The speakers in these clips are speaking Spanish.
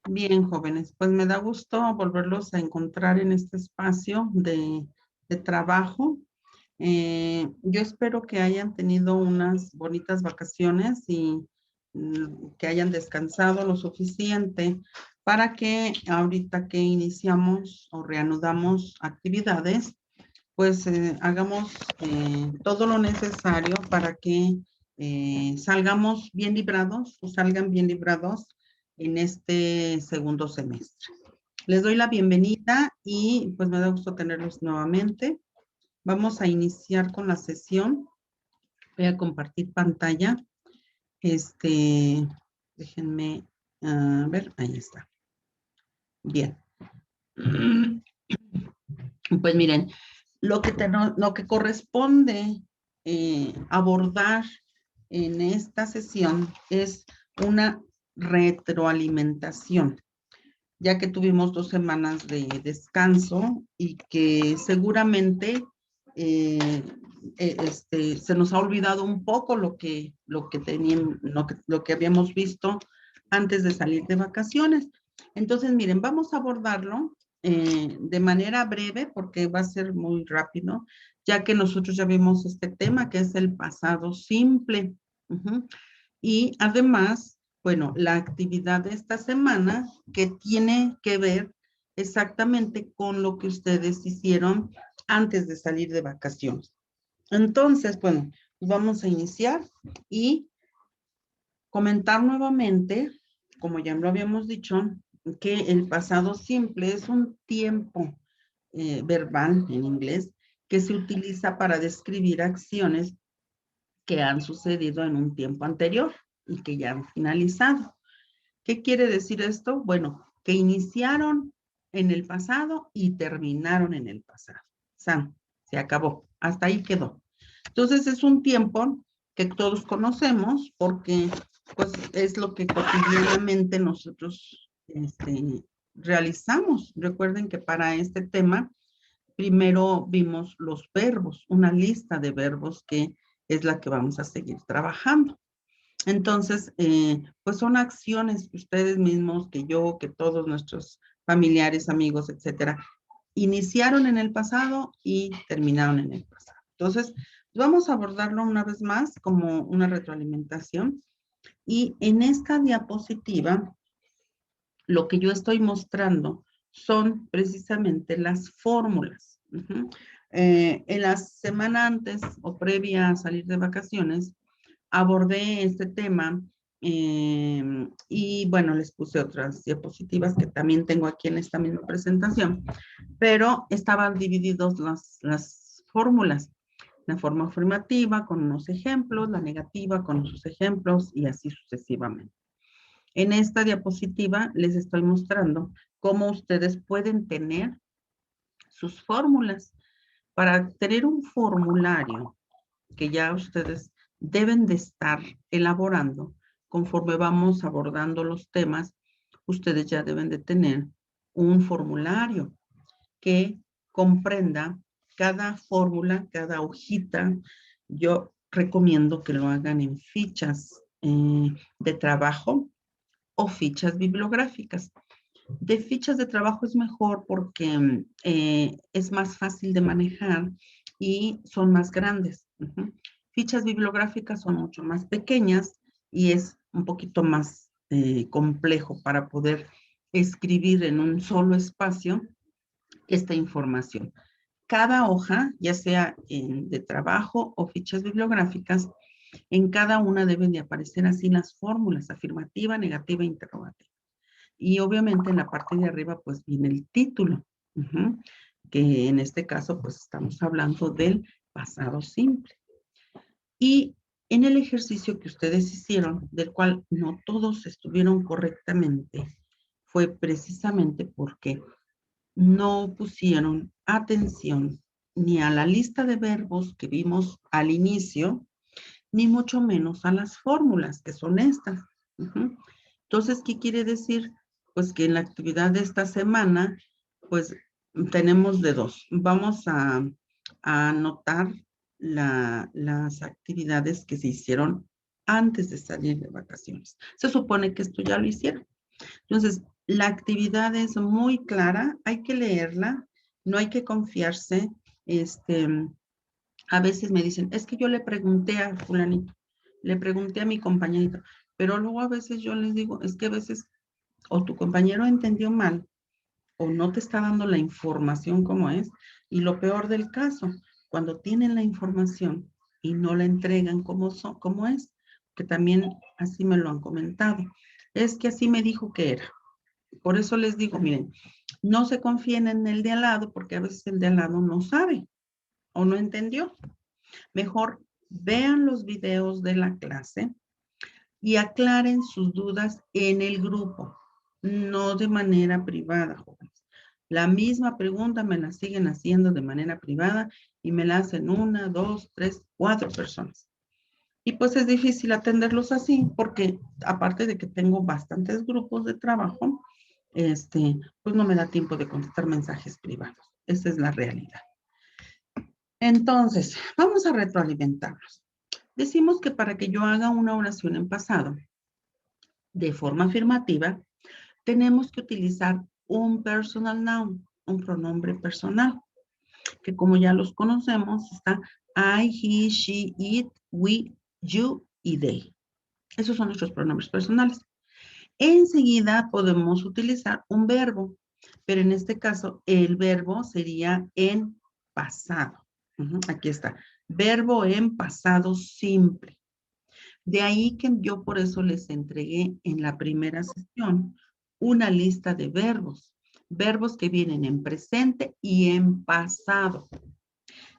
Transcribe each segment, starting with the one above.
Bien, jóvenes, pues me da gusto volverlos a encontrar en este espacio de trabajo. Yo espero que hayan tenido unas bonitas vacaciones y que hayan descansado lo suficiente para que ahorita que iniciamos o reanudamos actividades, pues hagamos todo lo necesario para que salgamos bien librados o salgan bien librados en este segundo semestre. Les doy la bienvenida y pues me da gusto tenerlos nuevamente. Vamos a iniciar con la sesión. Voy a compartir pantalla. Déjenme ver, ahí está. Bien. Pues miren, lo que corresponde abordar en esta sesión es una retroalimentación, ya que tuvimos 2 semanas de descanso y que seguramente se nos ha olvidado un poco lo que habíamos visto antes de salir de vacaciones. Entonces, miren, vamos a abordarlo de manera breve porque va a ser muy rápido, ya que nosotros ya vimos este tema que es el pasado simple. Uh-huh. Y además, bueno, la actividad de esta semana que tiene que ver exactamente con lo que ustedes hicieron antes de salir de vacaciones. Entonces, bueno, pues vamos a iniciar y comentar nuevamente, como ya lo habíamos dicho, que el pasado simple es un tiempo verbal en inglés que se utiliza para describir acciones que han sucedido en un tiempo anterior y que ya han finalizado. ¿Qué quiere decir esto? Bueno, que iniciaron en el pasado y terminaron en el pasado. Se acabó, hasta ahí quedó. Entonces es un tiempo que todos conocemos porque pues es lo que cotidianamente nosotros realizamos. Recuerden que para este tema primero vimos los verbos, una lista de verbos que es la que vamos a seguir trabajando. Entonces, pues son acciones que ustedes mismos, que yo, que todos nuestros familiares, amigos, etcétera, iniciaron en el pasado y terminaron en el pasado. Entonces, vamos a abordarlo una vez más como una retroalimentación. Y en esta diapositiva, lo que yo estoy mostrando son precisamente las fórmulas. Uh-huh. En la semana antes o previa a salir de vacaciones, abordé este tema y bueno, les puse otras diapositivas que también tengo aquí en esta misma presentación, pero estaban divididos las fórmulas. La forma afirmativa con unos ejemplos, la negativa con sus ejemplos y así sucesivamente. En esta diapositiva les estoy mostrando cómo ustedes pueden tener sus fórmulas. Para tener un formulario que ya ustedes deben de estar elaborando conforme vamos abordando los temas, ustedes ya deben de tener un formulario que comprenda cada fórmula, cada hojita. Yo recomiendo que lo hagan en fichas de trabajo o fichas bibliográficas. De fichas de trabajo es mejor porque es más fácil de manejar y son más grandes. Uh-huh. Fichas bibliográficas son mucho más pequeñas y es un poquito más complejo para poder escribir en un solo espacio esta información. Cada hoja, ya sea de trabajo o fichas bibliográficas, en cada una deben de aparecer así las fórmulas, afirmativa, negativa e interrogativa. Y obviamente en la parte de arriba pues viene el título, uh-huh, que en este caso pues estamos hablando del pasado simple. Y en el ejercicio que ustedes hicieron, del cual no todos estuvieron correctamente, fue precisamente porque no pusieron atención ni a la lista de verbos que vimos al inicio, ni mucho menos a las fórmulas, que son estas. Uh-huh. Entonces, ¿qué quiere decir? Pues que en la actividad de esta semana, pues tenemos de dos. Vamos a anotar las actividades que se hicieron antes de salir de vacaciones. Se supone que esto ya lo hicieron. Entonces, La actividad es muy clara, hay que leerla, no hay que confiarse. A veces me dicen, es que yo le pregunté a fulanito, le pregunté a mi compañerito, pero luego a veces yo les digo, es que a veces o tu compañero entendió mal o no te está dando la información como es, y lo peor del caso, cuando tienen la información y no la entregan como es, que también así me lo han comentado, es que así me dijo que era. Por eso les digo, miren, no se confíen en el de al lado, porque a veces el de al lado no sabe o no entendió. Mejor vean los videos de la clase y aclaren sus dudas en el grupo, no de manera privada, jóvenes. La misma pregunta me la siguen haciendo de manera privada y me la hacen 1, 2, 3, 4 personas. Y pues es difícil atenderlos así porque aparte de que tengo bastantes grupos de trabajo, pues no me da tiempo de contestar mensajes privados. Esa es la realidad. Entonces, vamos a retroalimentarnos. Decimos que para que yo haga una oración en pasado de forma afirmativa, tenemos que utilizar un personal noun, un pronombre personal, que como ya los conocemos, está I, he, she, it, we, you y they. Esos son nuestros pronombres personales. Enseguida podemos utilizar un verbo, pero en este caso el verbo sería en pasado. Aquí está, verbo en pasado simple. De ahí que yo por eso les entregué en la primera sesión una lista de verbos, verbos que vienen en presente y en pasado.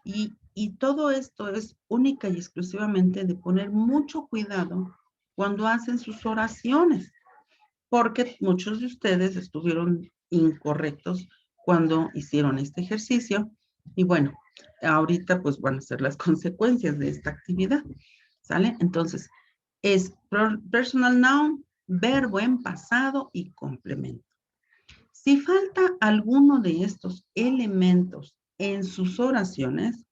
Y todo esto es única y exclusivamente de poner mucho cuidado cuando hacen sus oraciones, porque muchos de ustedes estuvieron incorrectos cuando hicieron este ejercicio. Y bueno, ahorita pues van a ser las consecuencias de esta actividad, ¿sale? Entonces, es personal noun, verbo en pasado y complemento. Si falta alguno de estos elementos en sus oraciones,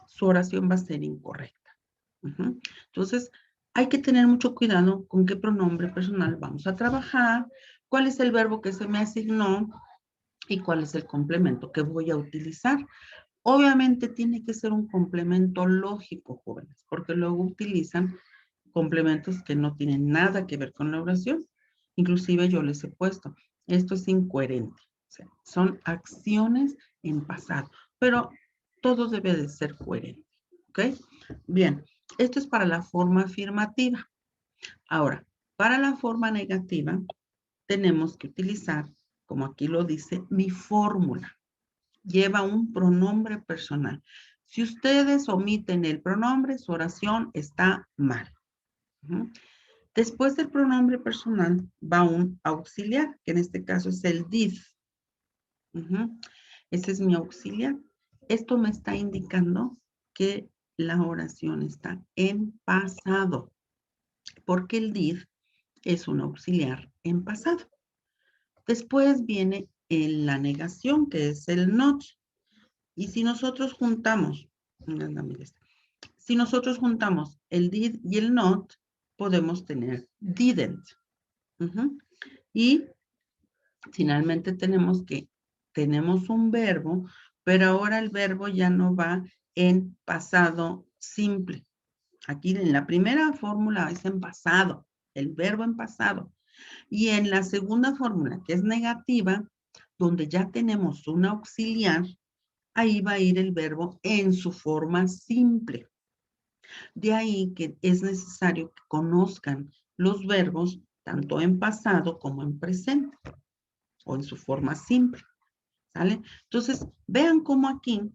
su oración va a ser incorrecta. Entonces, hay que tener mucho cuidado con qué pronombre personal vamos a trabajar, cuál es el verbo que se me asignó y cuál es el complemento que voy a utilizar. Obviamente tiene que ser un complemento lógico, jóvenes, porque luego utilizan complementos que no tienen nada que ver con la oración. Inclusive yo les he puesto, esto es incoherente. O sea, son acciones en pasado, pero todo debe de ser coherente. ¿Ok? Bien, esto es para la forma afirmativa. Ahora, para la forma negativa, tenemos que utilizar, como aquí lo dice, mi fórmula. Lleva un pronombre personal. Si ustedes omiten el pronombre, su oración está mal. Después del pronombre personal va un auxiliar, que en este caso es el did. Ese es mi auxiliar. Esto me está indicando que la oración está en pasado, porque el did es un auxiliar en pasado. Después viene la negación, que es el not. Y si nosotros juntamos, si nosotros juntamos el did y el not, podemos tener didn't. Y finalmente tenemos un verbo, pero ahora el verbo ya no va en pasado simple. Aquí en la primera fórmula es en pasado, el verbo en pasado. Y en la segunda fórmula, que es negativa, donde ya tenemos un auxiliar, ahí va a ir el verbo en su forma simple. De ahí que es necesario que conozcan los verbos tanto en pasado como en presente o en su forma simple, ¿sale? Entonces, vean cómo aquí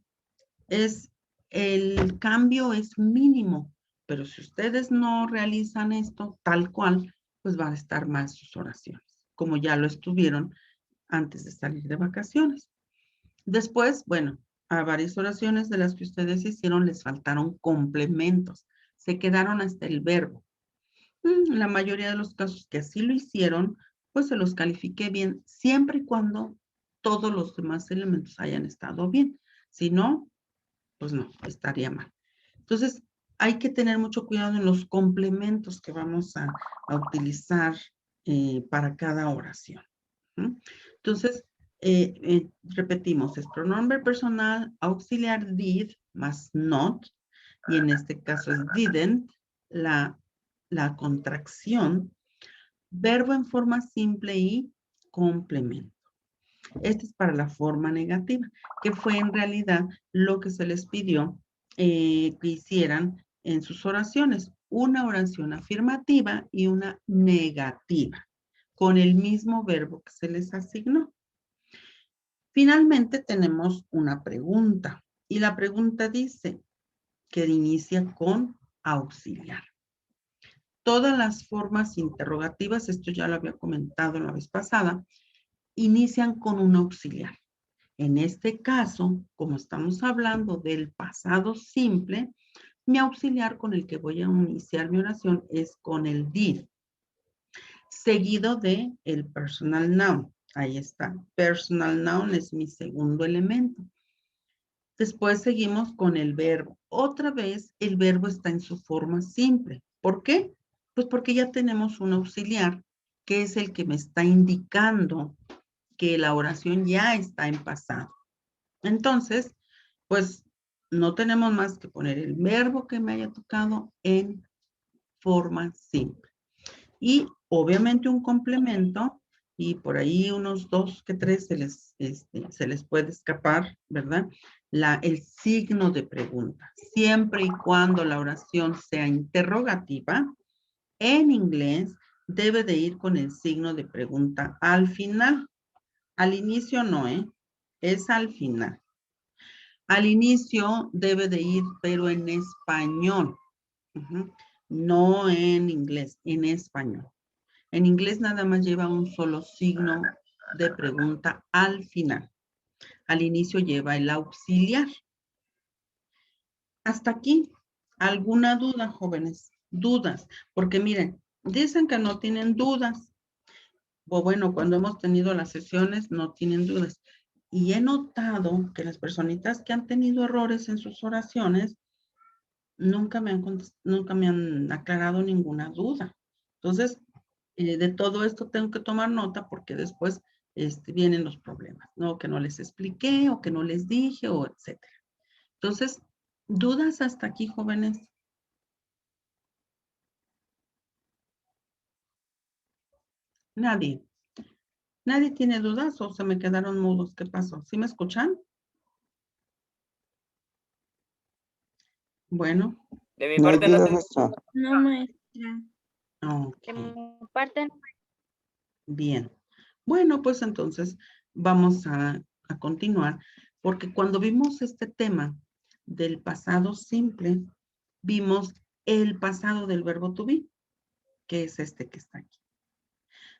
el cambio es mínimo, pero si ustedes no realizan esto tal cual, pues van a estar mal sus oraciones, como ya lo estuvieron antes de salir de vacaciones. Después, bueno, a varias oraciones de las que ustedes hicieron les faltaron complementos, se quedaron hasta el verbo. En la mayoría de los casos que así lo hicieron, pues se los califiqué bien, siempre y cuando todos los demás elementos hayan estado bien. Si no, pues no, estaría mal. Entonces, hay que tener mucho cuidado en los complementos que vamos a utilizar para cada oración. Ujú. Entonces, repetimos, es pronombre personal auxiliar did más not, y en este caso es didn't, la contracción, verbo en forma simple y complemento. Este es para la forma negativa, que fue en realidad lo que se les pidió que hicieran en sus oraciones. Una oración afirmativa y una negativa, con el mismo verbo que se les asignó. Finalmente tenemos una pregunta, y la pregunta dice que inicia con auxiliar. Todas las formas interrogativas, esto ya lo había comentado la vez pasada, inician con un auxiliar. En este caso, como estamos hablando del pasado simple, mi auxiliar con el que voy a iniciar mi oración es con el did, seguido de el personal noun. Ahí está. Personal noun es mi segundo elemento. Después seguimos con el verbo. Otra vez el verbo está en su forma simple. ¿Por qué? Pues porque ya tenemos un auxiliar que es el que me está indicando que la oración ya está en pasado. Entonces, pues no tenemos más que poner el verbo que me haya tocado en forma simple. Y obviamente un complemento, y por ahí unos 2 que 3 se les puede escapar, ¿verdad? El signo de pregunta. Siempre y cuando la oración sea interrogativa, en inglés debe de ir con el signo de pregunta al final. Al inicio no, es al final. Al inicio debe de ir, pero en español. No en inglés, en español. En inglés nada más lleva un solo signo de pregunta al final. Al inicio lleva el auxiliar. Hasta aquí, ¿alguna duda, jóvenes? Dudas, porque miren, dicen que no tienen dudas. O bueno, cuando hemos tenido las sesiones no tienen dudas. Y he notado que las personitas que han tenido errores en sus oraciones nunca me han aclarado ninguna duda. Entonces, de todo esto tengo que tomar nota porque después vienen los problemas, ¿no? Que no les expliqué o que no les dije o etcétera. Entonces, ¿dudas hasta aquí, jóvenes? Nadie. ¿Nadie tiene dudas o se me quedaron mudos? ¿Qué pasó? ¿Sí me escuchan? Bueno, De mi No hay parte no duda, tengo. maestra. No, maestra. ok, De mi parte, bien. Bueno, pues entonces vamos a continuar porque cuando vimos este tema del pasado simple, vimos el pasado del verbo to be, que es este que está aquí.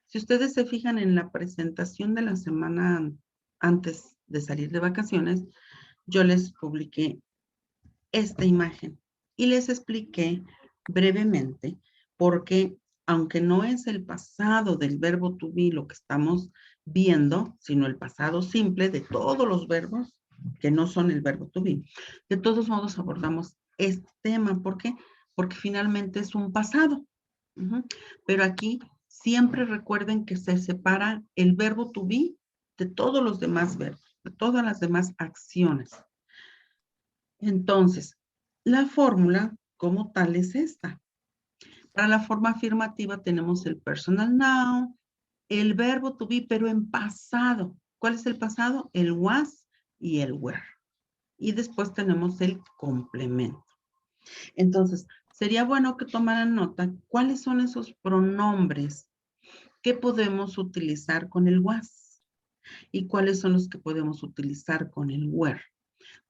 Si ustedes se fijan en la presentación de la semana antes de salir de vacaciones, yo les publiqué esta imagen y les expliqué brevemente porque aunque no es el pasado del verbo to be lo que estamos viendo, sino el pasado simple de todos los verbos que no son el verbo to be, de todos modos abordamos este tema. ¿Por qué? Porque finalmente es un pasado. Pero aquí siempre recuerden que se separa el verbo to be de todos los demás verbos, de todas las demás acciones. Entonces, la fórmula como tal es esta. Para la forma afirmativa tenemos el personal noun, el verbo to be, pero en pasado. ¿Cuál es el pasado? El was y el were. Y después tenemos el complemento. Entonces, sería bueno que tomaran nota cuáles son esos pronombres que podemos utilizar con el was y cuáles son los que podemos utilizar con el were.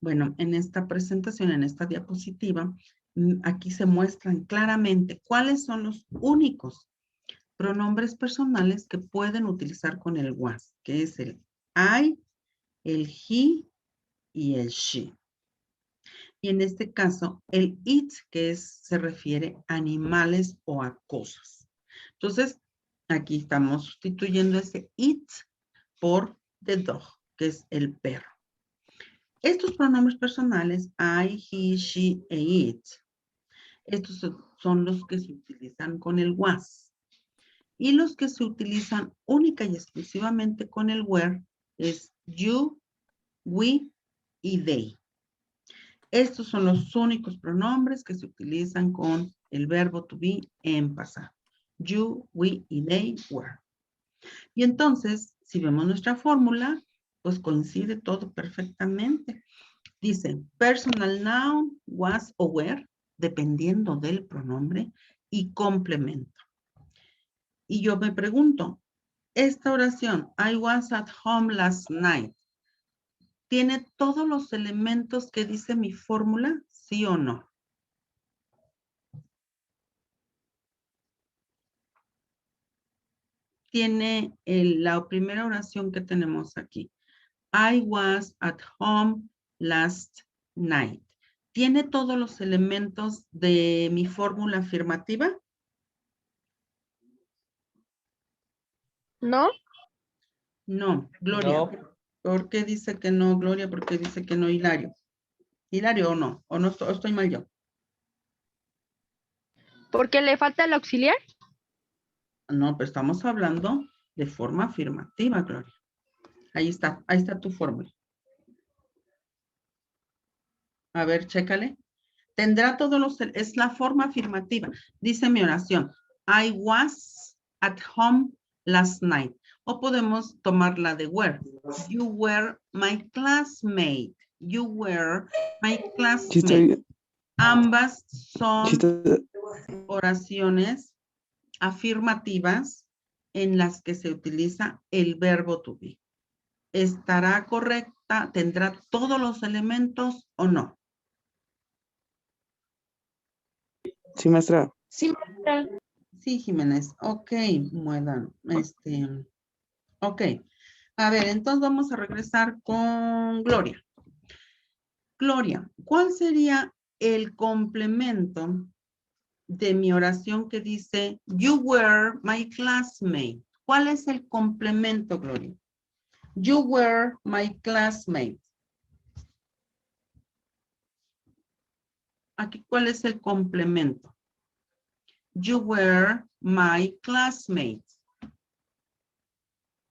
Bueno, en esta presentación, en esta diapositiva, aquí se muestran claramente cuáles son los únicos pronombres personales que pueden utilizar con el was, que es el I, el he y el she. Y en este caso, el it, que se refiere a animales o a cosas. Entonces, aquí estamos sustituyendo ese it por the dog, que es el perro. Estos pronombres personales, I, he, she e it, estos son los que se utilizan con el was. Y los que se utilizan única y exclusivamente con el were es you, we y they. Estos son los únicos pronombres que se utilizan con el verbo to be en pasado. You, we y they were. Y entonces, si vemos nuestra fórmula, pues coincide todo perfectamente. Dice, personal noun, was o were, dependiendo del pronombre, y complemento. Y yo me pregunto, esta oración, I was at home last night, ¿tiene todos los elementos que dice mi fórmula? ¿Sí o no? Tiene la primera oración que tenemos aquí. I was at home last night. ¿Tiene todos los elementos de mi fórmula afirmativa? ¿No? No, Gloria. No. ¿Por qué dice que no, Gloria? ¿Por qué dice que no, Hilario? ¿Hilario o no? ¿O no estoy mal yo? ¿Porque le falta el auxiliar? No, pero estamos hablando de forma afirmativa, Gloria. Ahí está tu fórmula. A ver, chécale. Tendrá todos los, es la forma afirmativa. Dice mi oración, I was at home last night. O podemos tomar la de were. You were my classmate. You were my classmate. Ambas son oraciones afirmativas en las que se utiliza el verbo to be. ¿Estará correcta? ¿Tendrá todos los elementos o no? Sí, maestra. Sí, maestra. Sí, Jiménez. Ok, muedan. Ok. A ver, entonces vamos a regresar con Gloria. Gloria, ¿cuál sería el complemento de mi oración que dice, you were my classmate? ¿Cuál es el complemento, Gloria? You were my classmate. Aquí, ¿cuál es el complemento? You were my classmate.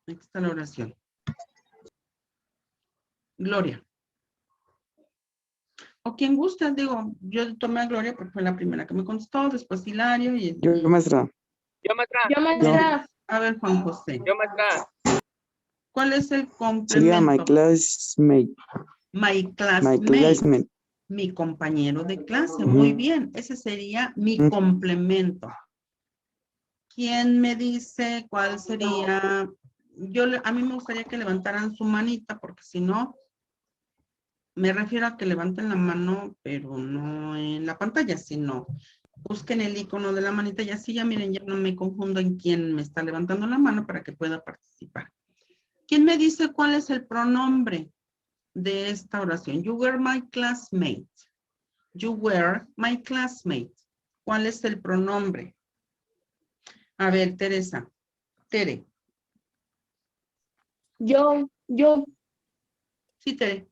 Aquí está la oración. Gloria. O quien guste, digo, yo tomé a Gloria porque fue la primera que me contestó, después Hilario y... Yo, maestra. Yo, maestra. Yo, maestra. A ver, Juan José. Yo, maestra. ¿Cuál es el Sería my complemento? classmate. My My classmate. classmate. Mi compañero de clase. Muy bien. Ese sería mi complemento. ¿Quién me dice cuál sería? A mí me gustaría que levantaran su manita porque si no, me refiero a que levanten la mano, pero no en la pantalla, sino busquen el icono de la manita y así ya miren, ya no me confundo en quién me está levantando la mano para que pueda participar. ¿Quién me dice cuál es el pronombre de esta oración? You were my classmate. You were my classmate. ¿Cuál es el pronombre? A ver, Teresa. Tere. Yo, Sí, Tere.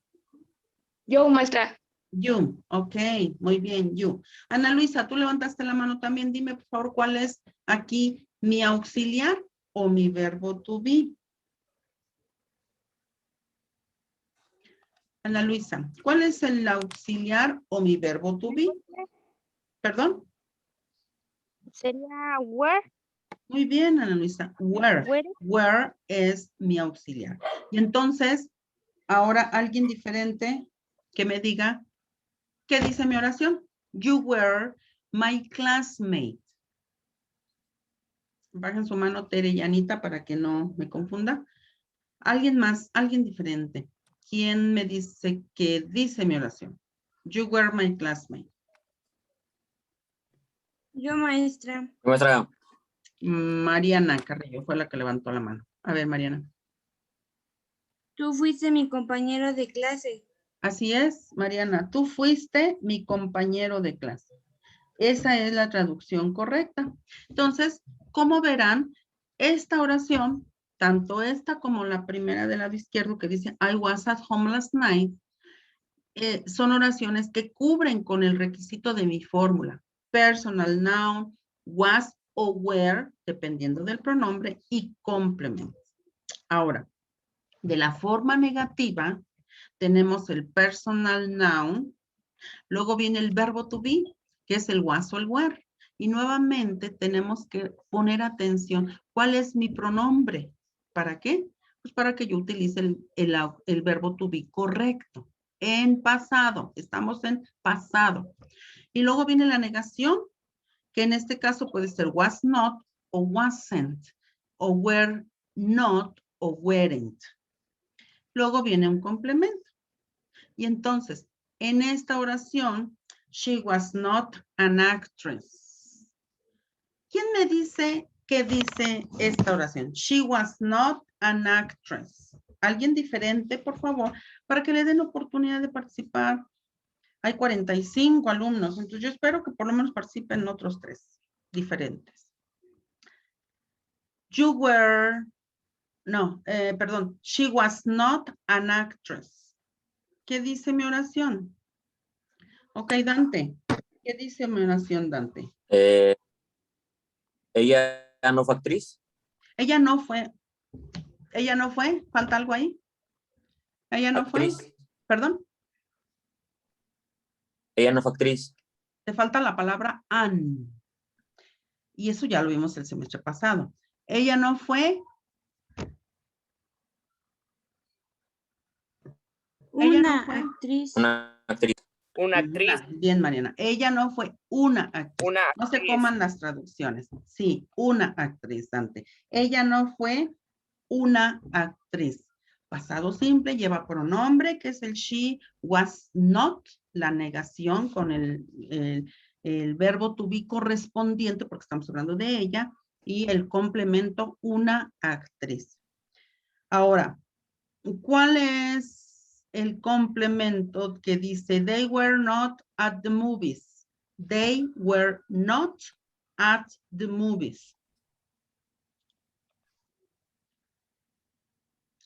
maestra. You. Ok, muy bien, you. Ana Luisa, tú levantaste la mano también. Dime, por favor, cuál es aquí mi auxiliar o mi verbo to be. Ana Luisa, ¿cuál es el auxiliar o mi verbo to be? ¿Perdón? Sería where. Muy bien, Ana Luisa. Where. Where. Where es mi auxiliar. Y entonces, ahora alguien diferente que me diga, ¿qué dice mi oración? You were my classmate. Bajen su mano Tere y Anita para que no me confunda. Alguien más, alguien diferente. ¿Quién me dice que dice mi oración? You were my classmate. Yo, maestra. Yo, maestra. Mariana Carrillo fue la que levantó la mano. A ver, Mariana. Tú fuiste mi compañero de clase. Así es, Mariana. Tú fuiste mi compañero de clase. Esa es la traducción correcta. Entonces, como verán, esta oración, tanto esta como la primera del lado izquierdo que dice I was at home last night, son oraciones que cubren con el requisito de mi fórmula. Personal noun, was o were, dependiendo del pronombre, y complement. Ahora, de la forma negativa, tenemos el personal noun, luego viene el verbo to be, que es el was o el were. Y nuevamente tenemos que poner atención, ¿cuál es mi pronombre? ¿Para qué? Pues para que yo utilice el verbo to be correcto. En pasado, estamos en pasado. Y luego viene la negación, que en este caso puede ser was not o wasn't, o were not o weren't. Luego viene un complemento. Y entonces, en esta oración, she was not an actress. ¿Quién me dice qué dice esta oración? She was not an actress. ¿Alguien diferente, por favor? Para que le den oportunidad de participar. Hay 45 alumnos, entonces yo espero que por lo menos participen otros 3 diferentes. You were, no, perdón, she was not an actress. ¿Qué dice mi oración? Ok, Dante. ¿Qué dice mi oración, Dante? Ella no fue actriz. Ella no fue. ¿Ella no fue? ¿Falta algo ahí? ¿Ella no Actriz. fue? ¿Perdón? Ella no fue actriz. Te falta la palabra an. Y eso ya lo vimos el semestre pasado. Ella no fue. Ella no Una fue. actriz. Una actriz. Una actriz. Bien, Mariana. Ella no fue una actriz. Una No se actriz. coman las traducciones. Sí, una actriz, Dante. Ella no fue una actriz. Pasado simple lleva pronombre, que es el she was not, la negación con el verbo to be correspondiente, porque estamos hablando de ella, y el complemento, una actriz. Ahora, ¿cuál es el complemento que dice they were not at the movies? They were not at the movies.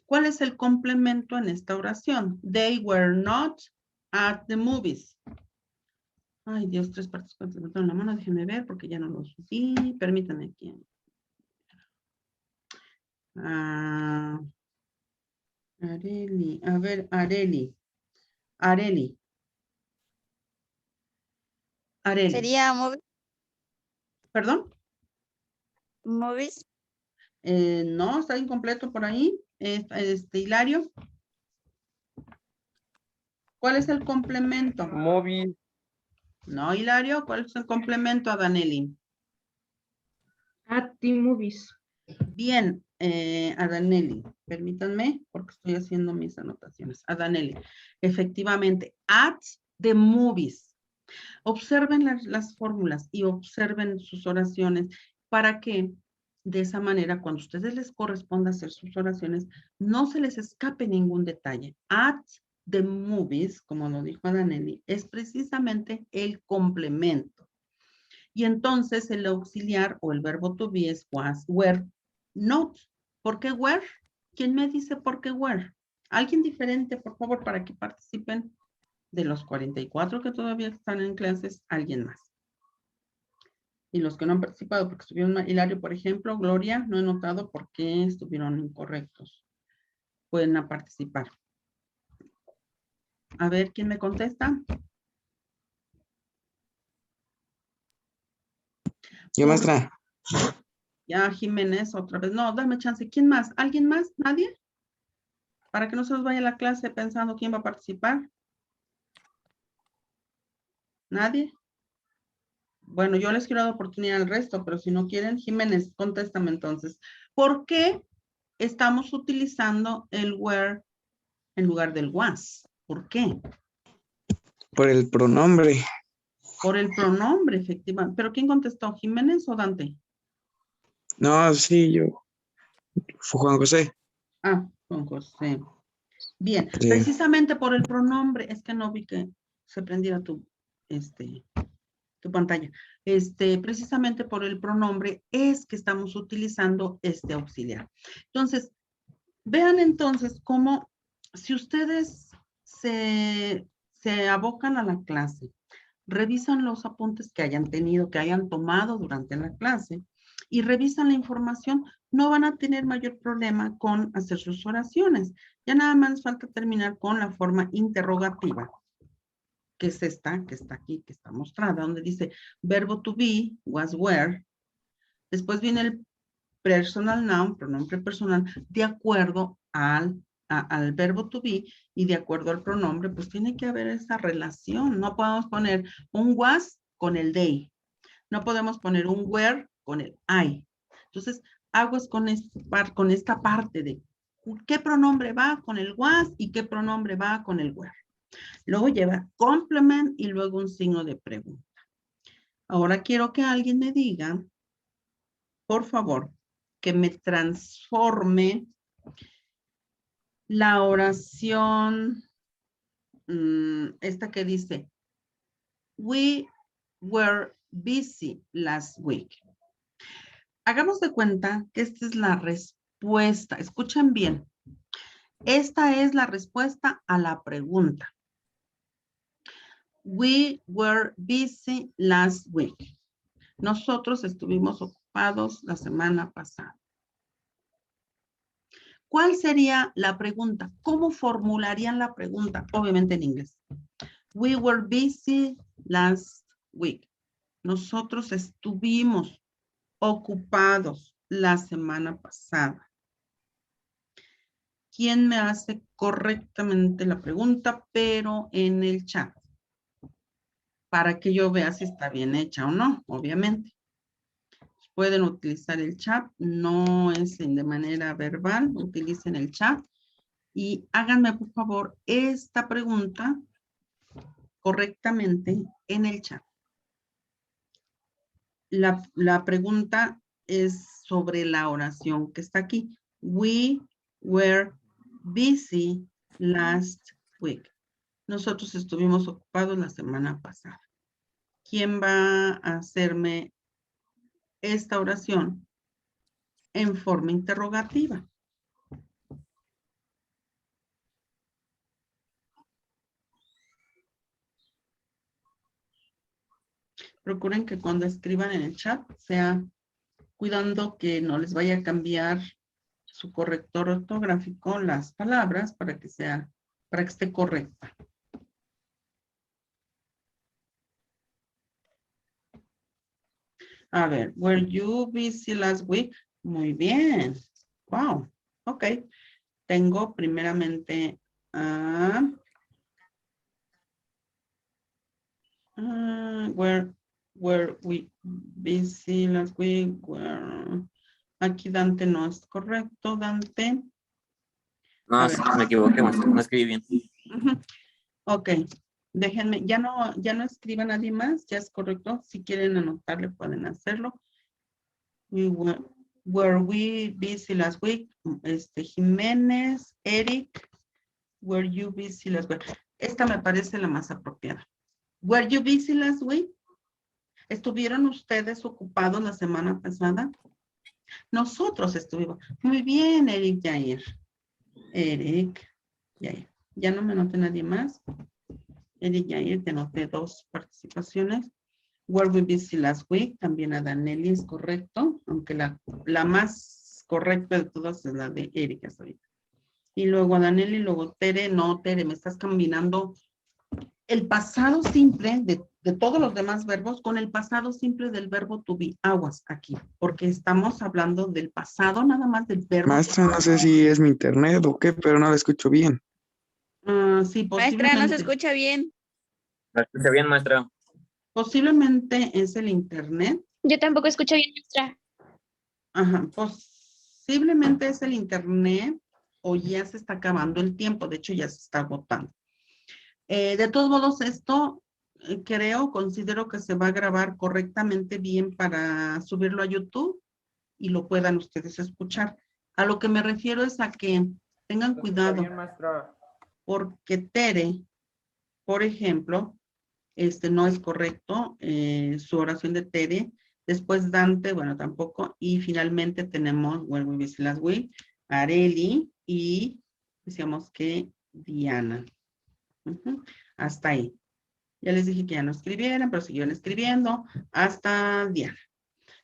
¿Cuál es el complemento en esta oración? They were not at the movies. Ay, Dios, 3 participantes levantaron la mano. Déjenme ver porque ya no lo subí. Permítanme aquí. Areli. A ver, Areli. Areli. Areli. Sería movies. ¿Perdón? Movies. No, está incompleto por ahí. Hilario. ¿Cuál es el complemento? Movies. No, Hilario, ¿cuál es el complemento a Danelli? At the movies. Bien, a Danelli, permítanme, porque estoy haciendo mis anotaciones. A Danelli, efectivamente, at the movies. Observen las fórmulas y observen sus oraciones para que de esa manera, cuando a ustedes les corresponda hacer sus oraciones, no se les escape ningún detalle. At the movies, como lo dijo Danelli, es precisamente el complemento. Y entonces el auxiliar o el verbo to be es was, were, not. ¿Por qué were? ¿Quién me dice por qué were? Alguien diferente, por favor, para que participen de los 44 que todavía están en clases, alguien más. Y los que no han participado, porque estuvieron, Hilario, por ejemplo, Gloria, no he notado por qué estuvieron incorrectos. Pueden participar. A ver, ¿quién me contesta? Yo, maestra. Ya, Jiménez, otra vez. No, dame chance. ¿Quién más? ¿Alguien más? ¿Nadie? Para que no se nos vaya la clase pensando quién va a participar. ¿Nadie? Bueno, yo les quiero dar oportunidad al resto, pero si no quieren, Jiménez, contéstame entonces. ¿Por qué estamos utilizando el were en lugar del was? ¿Por qué? Por el pronombre. Por el pronombre, efectivamente. ¿Pero quién contestó? ¿Jiménez o Dante? No, sí, yo. Fue Juan José. Ah, Juan José. Bien, Sí. precisamente por el pronombre, es que no vi que se prendiera tu pantalla. Precisamente por el pronombre es que estamos utilizando este auxiliar. Entonces, vean entonces cómo si ustedes se abocan a la clase, revisan los apuntes que hayan tenido, que hayan tomado durante la clase, y revisan la información, no van a tener mayor problema con hacer sus oraciones. Ya nada más falta terminar con la forma interrogativa, que es esta, que está aquí, que está mostrada, donde dice verbo to be, was, were. Después viene el personal noun, pronombre personal, de acuerdo al verbo to be y de acuerdo al pronombre, pues tiene que haber esa relación. No podemos poner un was con el they. No podemos poner un were con el I. Entonces, aguas con esta parte de qué pronombre va con el was y qué pronombre va con el were. Luego lleva complement y luego un signo de pregunta. Ahora quiero que alguien me diga, por favor, que me transforme la oración, esta que dice, we were busy last week. Hagamos de cuenta que esta es la respuesta. Escuchen bien. Esta es la respuesta a la pregunta. We were busy last week. Nosotros estuvimos ocupados la semana pasada. ¿Cuál sería la pregunta? ¿Cómo formularían la pregunta? Obviamente en inglés. We were busy last week. Nosotros estuvimos ocupados la semana pasada. ¿Quién me hace correctamente la pregunta, pero en el chat? Para que yo vea si está bien hecha o no, obviamente. Pueden utilizar el chat, no es de manera verbal, utilicen el chat y háganme por favor esta pregunta correctamente en el chat. La pregunta es sobre la oración que está aquí. We were busy last week. Nosotros estuvimos ocupados la semana pasada. ¿Quién va a hacerme esta oración en forma interrogativa? Procuren que cuando escriban en el chat sea cuidando que no les vaya a cambiar su corrector ortográfico las palabras para que esté correcta. A ver, were you busy last week? Muy bien. Wow. Ok. Tengo primeramente were we busy last week? Aquí Dante no es correcto, Dante. No, me equivoqué, maestra. No escribí bien. Ok. Déjenme, ya no escriba nadie más, ya es correcto. Si quieren anotarle, pueden hacerlo. Were we busy last week? Jiménez, Eric, were you busy last week? Esta me parece la más apropiada. Were you busy last week? ¿Estuvieron ustedes ocupados la semana pasada? Nosotros estuvimos. Muy bien, Eric Jair. Eric Jair. Ya no me anoté nadie más. Eric Jair, te anoté 2 participaciones. Were we busy last week? También a Danelli es correcto, aunque la más correcta de todas es la de Eric hasta ahorita. Y luego a Danelli, luego Tere. No, Tere, me estás combinando el pasado simple de todos los demás verbos con el pasado simple del verbo to be. Aguas aquí, porque estamos hablando del pasado nada más del verbo. Maestra, no sé si es mi internet o qué, pero no la escucho bien. Sí, Maestra, no se escucha bien. ¿La escucha bien, maestra? Posiblemente es el internet. Yo tampoco escucho bien, maestra. Ajá, posiblemente es el internet o ya se está acabando el tiempo. De hecho, ya se está agotando. De todos modos, esto considero que se va a grabar correctamente bien para subirlo a YouTube y lo puedan ustedes escuchar. A lo que me refiero es a que tengan cuidado. Porque Tere, por ejemplo, no es correcto su oración de Tere. Después Dante, bueno, tampoco. Y finalmente tenemos, were we busy last week, Areli y decíamos que Diana. Hasta ahí. Ya les dije que ya no escribieran, pero siguieron escribiendo hasta Diana.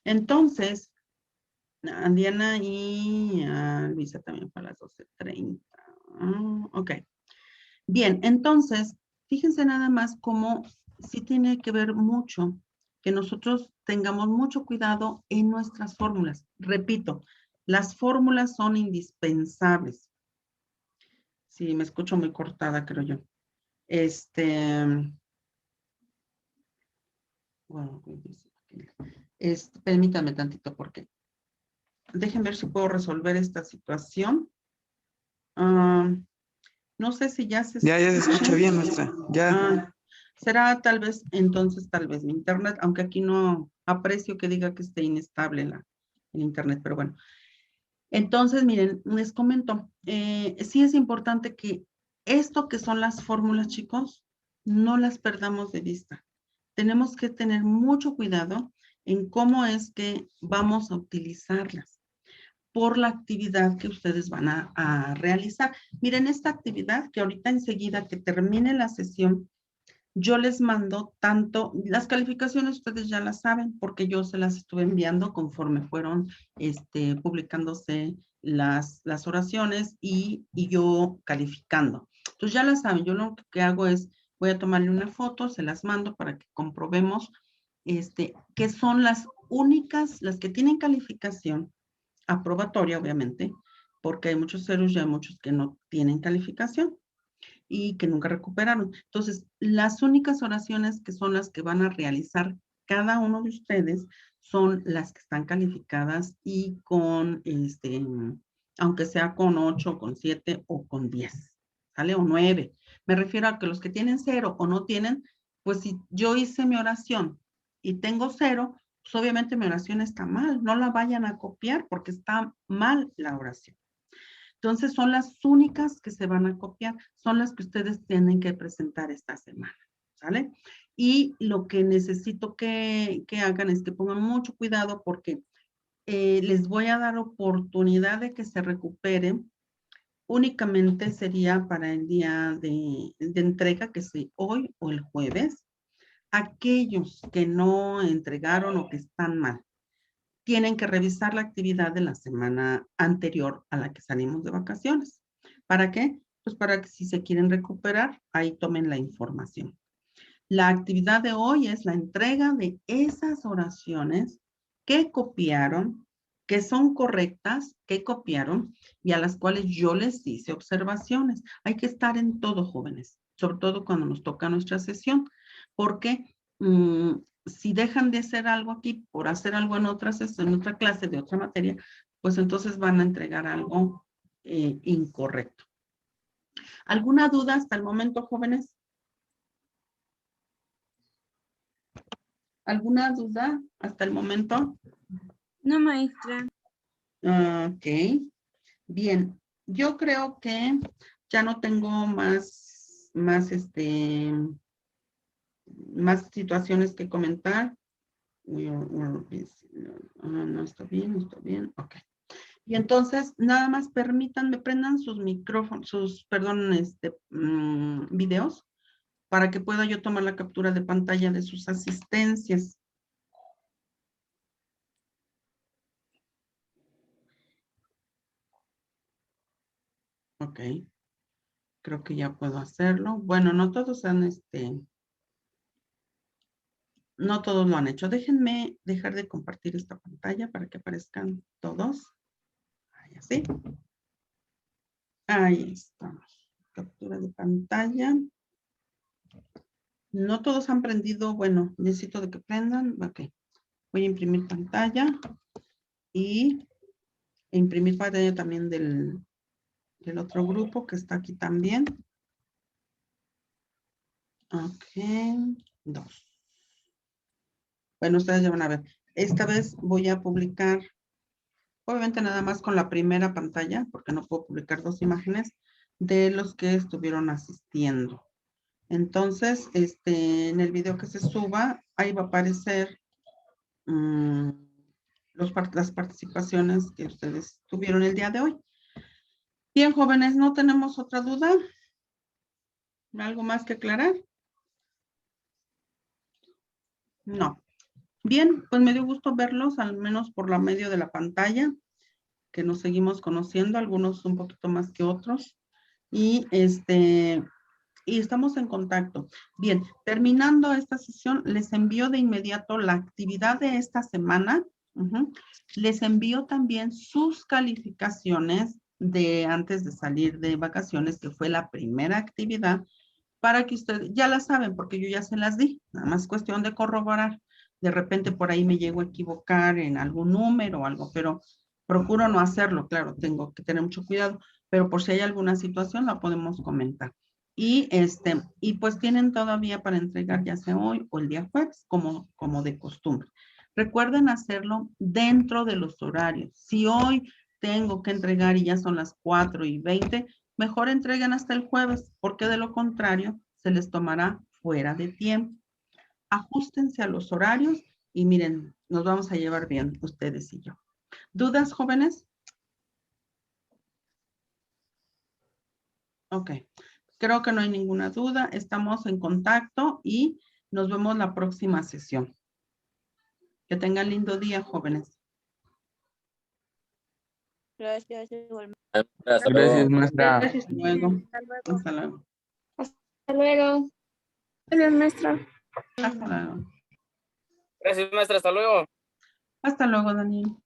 Entonces, a Diana y a Luisa también para las 12:30. Ok. Bien, entonces, fíjense nada más cómo sí tiene que ver mucho que nosotros tengamos mucho cuidado en nuestras fórmulas. Repito, las fórmulas son indispensables. Sí, me escucho muy cortada, creo yo. Bueno, permítame tantito porque dejen ver si puedo resolver esta situación. No sé si ya se Ya se escucha bien, maestra. Ya. Será tal vez mi internet, aunque aquí no aprecio que diga que esté inestable el internet, pero bueno. Entonces, miren, les comento, sí es importante que esto que son las fórmulas, chicos, no las perdamos de vista. Tenemos que tener mucho cuidado en cómo es que vamos a utilizarlas por la actividad que ustedes van a realizar. Miren, esta actividad que ahorita enseguida que termine la sesión, yo les mando tanto, las calificaciones ustedes ya las saben, porque yo se las estuve enviando conforme fueron publicándose las oraciones y yo calificando. Entonces ya las saben, yo lo que hago es, voy a tomarle una foto, se las mando para que comprobemos que son las únicas, las que tienen calificación aprobatoria, obviamente, porque hay muchos ceros y hay muchos que no tienen calificación y que nunca recuperaron. Entonces, las únicas oraciones que son las que van a realizar cada uno de ustedes son las que están calificadas y con, aunque sea con 8, con 7 o con 10, ¿sale? O 9. Me refiero a que los que tienen 0 o no tienen, pues si yo hice mi oración y tengo 0, pues obviamente mi oración está mal. No la vayan a copiar porque está mal la oración. Entonces son las únicas que se van a copiar, son las que ustedes tienen que presentar esta semana, ¿sale? Y lo que necesito que hagan es que pongan mucho cuidado porque les voy a dar oportunidad de que se recuperen. Únicamente sería para el día de entrega, que es hoy o el jueves. Aquellos que no entregaron o que están mal, tienen que revisar la actividad de la semana anterior a la que salimos de vacaciones. ¿Para qué? Pues para que si se quieren recuperar, ahí tomen la información. La actividad de hoy es la entrega de esas oraciones que copiaron, que son correctas, que copiaron y a las cuales yo les hice observaciones. Hay que estar en todo, jóvenes, sobre todo cuando nos toca nuestra sesión, porque si dejan de hacer algo aquí por hacer algo en otra clase de otra materia, pues entonces van a entregar algo incorrecto. ¿Alguna duda hasta el momento, jóvenes? ¿Alguna duda hasta el momento? No, maestra. Ok. Bien. Yo creo que ya no tengo más situaciones que comentar. No está bien, no está bien. Ok. Y entonces, nada más permítanme, prendan sus micrófonos, videos, para que pueda yo tomar la captura de pantalla de sus asistencias. Ok. Creo que ya puedo hacerlo. Bueno, no todos no todos lo han hecho. Déjenme dejar de compartir esta pantalla para que aparezcan todos. Ahí así. Ahí estamos. Captura de pantalla. No todos han prendido. Bueno, necesito de que prendan. Ok. Voy a imprimir pantalla. Y imprimir pantalla también del otro grupo que está aquí también. Ok. 2. Bueno, ustedes ya van a ver. Esta vez voy a publicar, obviamente nada más con la primera pantalla, porque no puedo publicar 2 imágenes, de los que estuvieron asistiendo. Entonces, en el video que se suba, ahí va a aparecer las participaciones que ustedes tuvieron el día de hoy. Bien, jóvenes, ¿no tenemos otra duda? ¿Algo más que aclarar? No. Bien, pues me dio gusto verlos, al menos por la medio de la pantalla, que nos seguimos conociendo, algunos un poquito más que otros. Y estamos en contacto. Bien, terminando esta sesión, les envío de inmediato la actividad de esta semana. Les envío también sus calificaciones de antes de salir de vacaciones, que fue la primera actividad, para que ustedes ya la saben, porque yo ya se las di, nada más cuestión de corroborar. De repente por ahí me llego a equivocar en algún número o algo, pero procuro no hacerlo, claro, tengo que tener mucho cuidado, pero por si hay alguna situación la podemos comentar. Y pues tienen todavía para entregar ya sea hoy o el día jueves, como de costumbre. Recuerden hacerlo dentro de los horarios. Si hoy tengo que entregar y ya son las 4:20, mejor entreguen hasta el jueves, porque de lo contrario se les tomará fuera de tiempo. Ajustense a los horarios y miren, nos vamos a llevar bien ustedes y yo. ¿Dudas, jóvenes? Ok. Creo que no hay ninguna duda. Estamos en contacto y nos vemos la próxima sesión. Que tengan lindo día, jóvenes. Gracias, igualmente. Hasta Gracias, luego. maestra. Gracias. Hasta luego. Hasta luego. Hasta luego. Hasta luego. Adiós, maestra. Hasta luego. Gracias, maestra. Hasta luego. Hasta luego, Daniel.